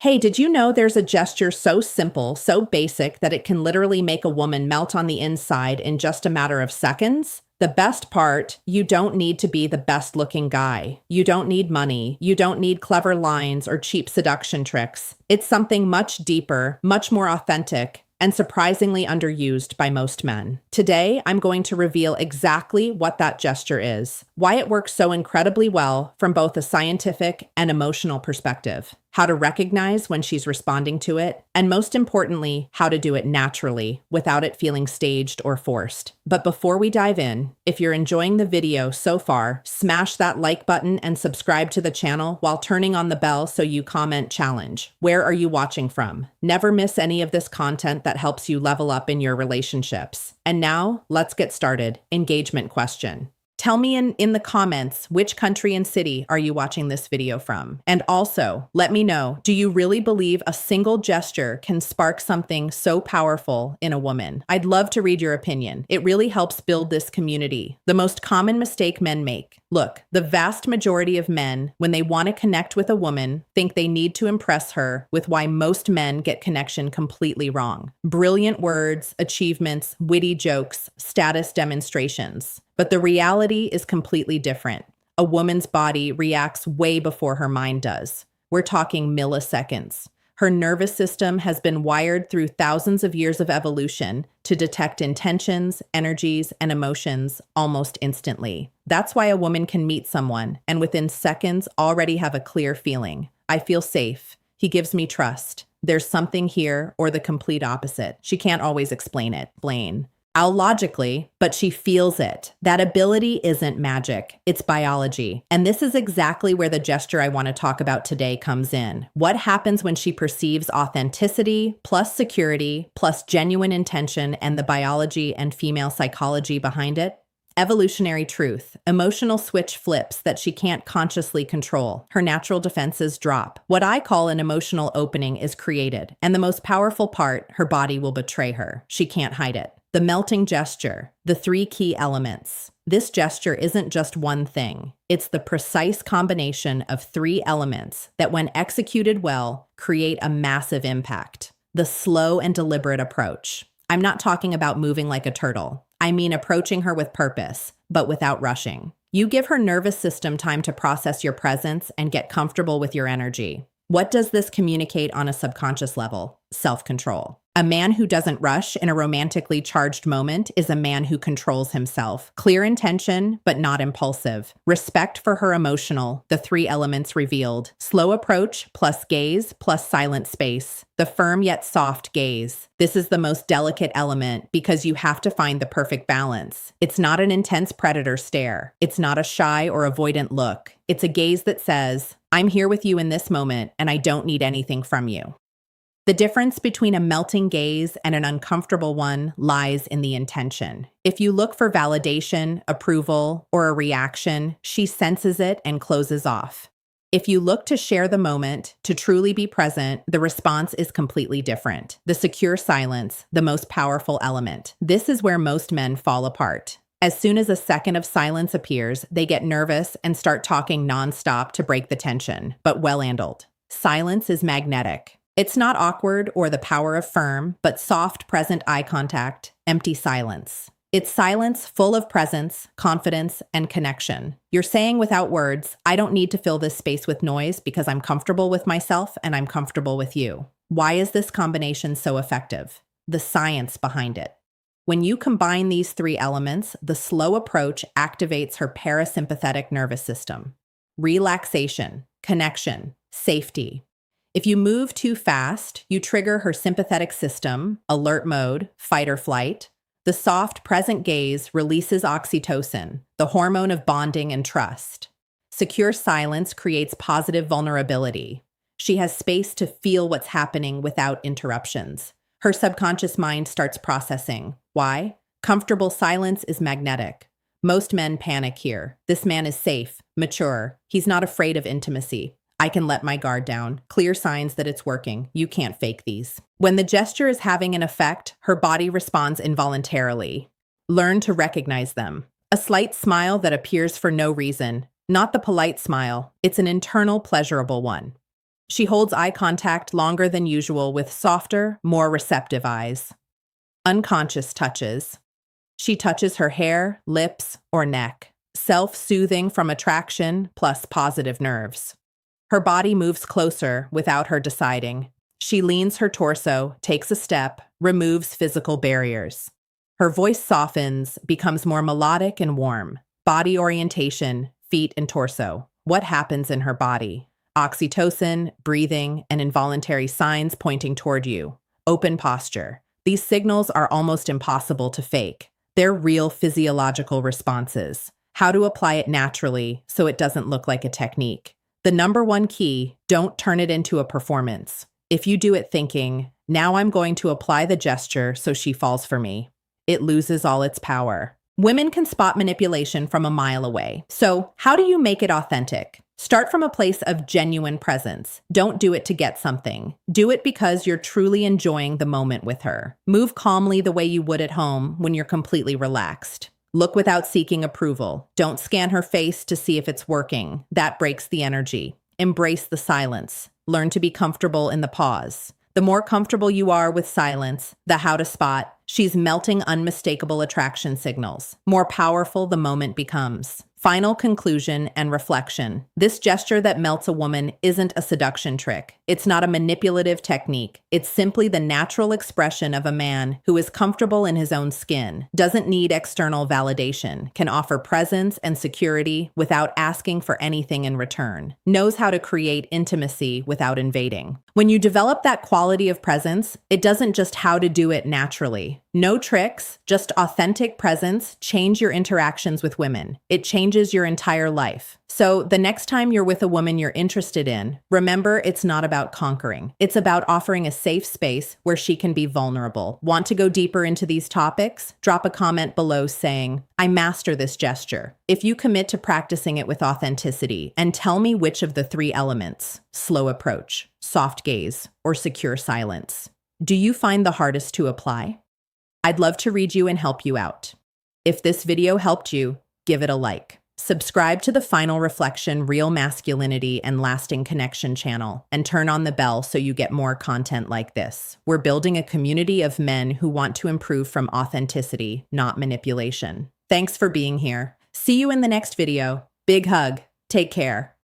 Hey, did you know there's a gesture so simple, so basic, that it can literally make a woman melt on the inside in just a matter of seconds? The best part, you don't need to be the best looking guy. You don't need money. You don't need clever lines or cheap seduction tricks. It's something much deeper, much more authentic, and surprisingly underused by most men. Today, I'm going to reveal exactly what that gesture is, why it works so incredibly well from both a scientific and emotional perspective, how to recognize when she's responding to it, and most importantly, how to do it naturally without it feeling staged or forced. But before we dive in, if you're enjoying the video so far, smash that like button and subscribe to the channel while turning on the bell so you comment challenge. Where are you watching from? Never miss any of this content that helps you level up in your relationships. And now, let's get started. Engagement question. Tell me in the comments, which country and city are you watching this video from? And also, let me know, do you really believe a single gesture can spark something so powerful in a woman? I'd love to read your opinion. It really helps build this community. The most common mistake men make. Look, the vast majority of men, when they want to connect with a woman, think they need to impress her with why most men get connection completely wrong. Brilliant words, achievements, witty jokes, status demonstrations. But the reality is completely different. A woman's body reacts way before her mind does. We're talking milliseconds. Her nervous system has been wired through thousands of years of evolution to detect intentions, energies, and emotions almost instantly. That's why a woman can meet someone and within seconds already have a clear feeling. I feel safe. He gives me trust. There's something here, or the complete opposite. She can't always explain it. Logically, but she feels it. That ability isn't magic, it's biology. And this is exactly where the gesture I want to talk about today comes in. What happens when she perceives authenticity, plus security, plus genuine intention, and the biology and female psychology behind it? Evolutionary truth. Emotional switch flips that she can't consciously control. Her natural defenses drop. What I call an emotional opening is created. And the most powerful part, her body will betray her. She can't hide it. The melting gesture, the three key elements. This gesture isn't just one thing. It's the precise combination of three elements that, when executed well, create a massive impact. The slow and deliberate approach. I'm not talking about moving like a turtle. I mean approaching her with purpose, but without rushing. You give her nervous system time to process your presence and get comfortable with your energy. What does this communicate on a subconscious level? Self-control. A man who doesn't rush in a romantically charged moment is a man who controls himself. Clear intention, but not impulsive. Respect for her emotional, the three elements revealed. Slow approach plus gaze plus silent space. The firm yet soft gaze. This is the most delicate element because you have to find the perfect balance. It's not an intense predator stare. It's not a shy or avoidant look. It's a gaze that says, I'm here with you in this moment and I don't need anything from you. The difference between a melting gaze and an uncomfortable one lies in the intention. If you look for validation, approval, or a reaction, she senses it and closes off. If you look to share the moment, to truly be present, the response is completely different. The secure silence, the most powerful element. This is where most men fall apart. As soon as a second of silence appears, they get nervous and start talking nonstop to break the tension, but well-handled. Silence is magnetic. It's not awkward or the power of firm, but soft, present eye contact, empty silence. It's silence full of presence, confidence, and connection. You're saying without words, I don't need to fill this space with noise because I'm comfortable with myself and I'm comfortable with you. Why is this combination so effective? The science behind it. When you combine these three elements, the slow approach activates her parasympathetic nervous system. Relaxation, connection, safety. If you move too fast, you trigger her sympathetic system, alert mode, fight or flight. The soft, present gaze releases oxytocin, the hormone of bonding and trust. Secure silence creates positive vulnerability. She has space to feel what's happening without interruptions. Her subconscious mind starts processing. Why? Comfortable silence is magnetic. Most men panic here. This man is safe, mature. He's not afraid of intimacy. I can let my guard down. Clear signs that it's working. You can't fake these. When the gesture is having an effect, her body responds involuntarily. Learn to recognize them. A slight smile that appears for no reason. Not the polite smile. It's an internal, pleasurable one. She holds eye contact longer than usual with softer, more receptive eyes. Unconscious touches. She touches her hair, lips, or neck. Self-soothing from attraction plus positive nerves. Her body moves closer without her deciding. She leans her torso, takes a step, removes physical barriers. Her voice softens, becomes more melodic and warm. Body orientation, feet and torso. What happens in her body? Oxytocin, breathing, and involuntary signs pointing toward you. Open posture. These signals are almost impossible to fake. They're real physiological responses. How to apply it naturally so it doesn't look like a technique. The number one key, don't turn it into a performance. If you do it thinking, now I'm going to apply the gesture so she falls for me, it loses all its power. Women can spot manipulation from a mile away. So, how do you make it authentic? Start from a place of genuine presence. Don't do it to get something. Do it because you're truly enjoying the moment with her. Move calmly the way you would at home when you're completely relaxed. Look without seeking approval. Don't scan her face to see if it's working. That breaks the energy. Embrace the silence. Learn to be comfortable in the pause. The more comfortable you are with silence, the how to spot, she's melting unmistakable attraction signals. More powerful the moment becomes. Final conclusion and reflection. This gesture that melts a woman isn't a seduction trick. It's not a manipulative technique. It's simply the natural expression of a man who is comfortable in his own skin, doesn't need external validation, can offer presence and security without asking for anything in return, knows how to create intimacy without invading. When you develop that quality of presence, it doesn't just how to do it naturally. No tricks, just authentic presence change your interactions with women. It changes your entire life. So the next time you're with a woman you're interested in, remember it's not about conquering. It's about offering a safe space where she can be vulnerable. Want to go deeper into these topics? Drop a comment below saying, I master this gesture. If you commit to practicing it with authenticity, and tell me which of the three elements, slow approach, soft gaze, or secure silence, do you find the hardest to apply? I'd love to read you and help you out. If this video helped you, give it a like. Subscribe to the Final Reflection Real Masculinity and Lasting Connection channel and turn on the bell so you get more content like this. We're building a community of men who want to improve from authenticity, not manipulation. Thanks for being here. See you in the next video. Big hug. Take care.